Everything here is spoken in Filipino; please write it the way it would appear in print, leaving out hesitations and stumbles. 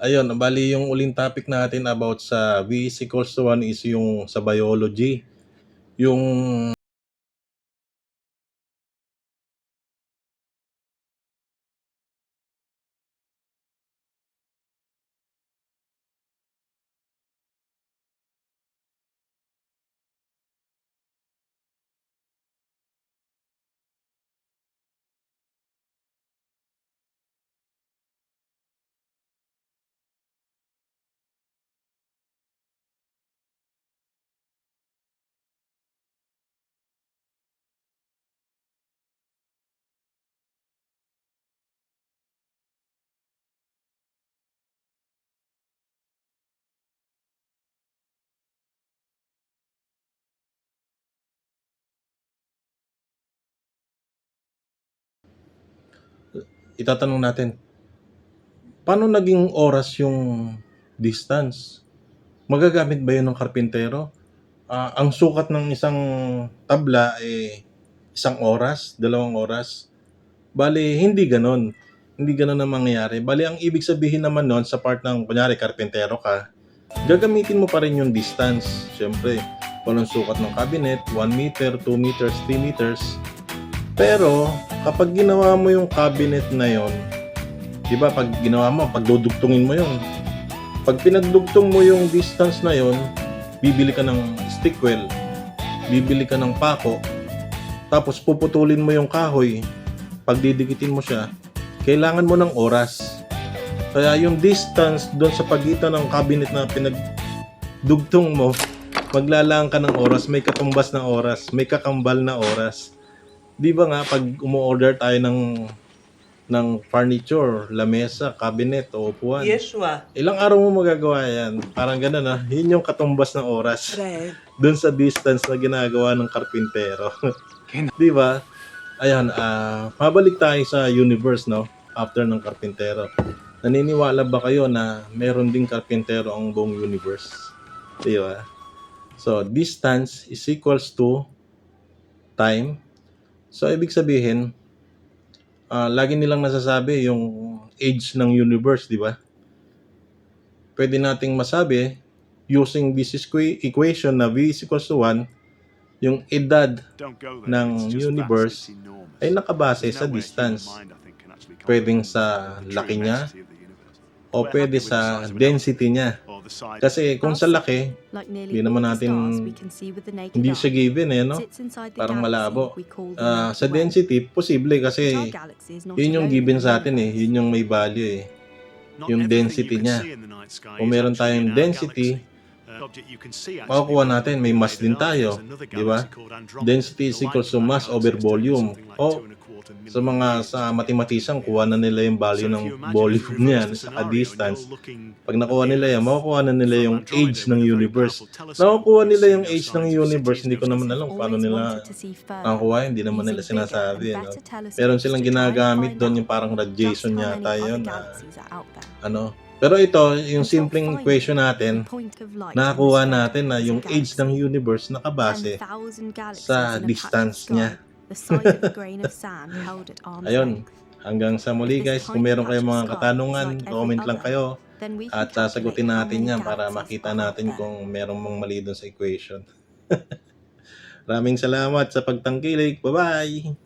Ayun, bali yung uling topic natin about sa V is equals to 1 is yung sa biology. Yung itatanong natin, paano naging oras yung distance? Magagamit ba yun ng karpintero? Ang sukat ng isang tabla isang oras, 2 oras. Bali, hindi ganon. Hindi ganon ang mangyayari. Bali, ang ibig sabihin naman nun sa part ng, kunyari, karpintero ka, gagamitin mo pa rin yung distance. Siyempre, walang sukat ng cabinet, 1 meter, 2 meters, 3 meters. Pero, kapag ginawa mo yung cabinet na yon, di ba, pag ginawa mo, pagdudugtungin mo yon, pag pinagdugtong mo yung distance na yon, bibili ka ng stick well, bibili ka ng pako, tapos puputulin mo yung kahoy, pagdidikitin mo siya, kailangan mo ng oras. Kaya yung distance doon sa pagitan ng cabinet na pinagdugtong mo, maglalaan ka ng oras, may katumbas na oras, may kakambal na oras. Di ba nga, pag umu-order tayo ng furniture, lamesa, cabinet, o upuan, ilang araw mo magagawa yan? Parang gano'n na, yun yung katumbas ng oras doon sa distance na ginagawa ng karpintero. Di ba? Ayan, mabalik tayo sa universe, no? After ng karpintero. Naniniwala ba kayo na meron ding karpintero ang buong universe? Di ba? So, distance is equals to time. So, ibig sabihin, lagi nilang nasasabi yung age ng universe, di ba? Pwede nating masabi, using this equation na V is equals to 1, yung edad ng universe ay nakabase sa distance. Pwedeng sa laki niya o pwede sa density niya. Kasi kung sa laki, hindi naman natin, hindi siya given no? Parang malabo. Sa density, posible kasi yun yung given sa atin yun yung may value yung density niya. Kung meron tayong density, makukuha natin, may mass din tayo, di ba? Density is equals to mass over volume. O sa mathematician, kuha na nila yung value ng volume niyan sa distance. Pag nakuha nila yan, makukuha na nila yung age ng universe. Nakukuha nila yung age ng universe, hindi ko naman alam paano nila nakukuha, hindi naman nila sinasabi. No? Meron silang ginagamit doon yung parang radiation yata yun. Pero ito, yung simpleng equation natin, nakakuha natin na yung age ng universe nakabase sa distance niya. Ayun, hanggang sa muli guys, kung meron kayong mga katanungan, comment lang kayo at sasagutin natin yan para makita natin kung merong mga mali doon sa equation. Maraming salamat sa pagtangkilik. Bye-bye!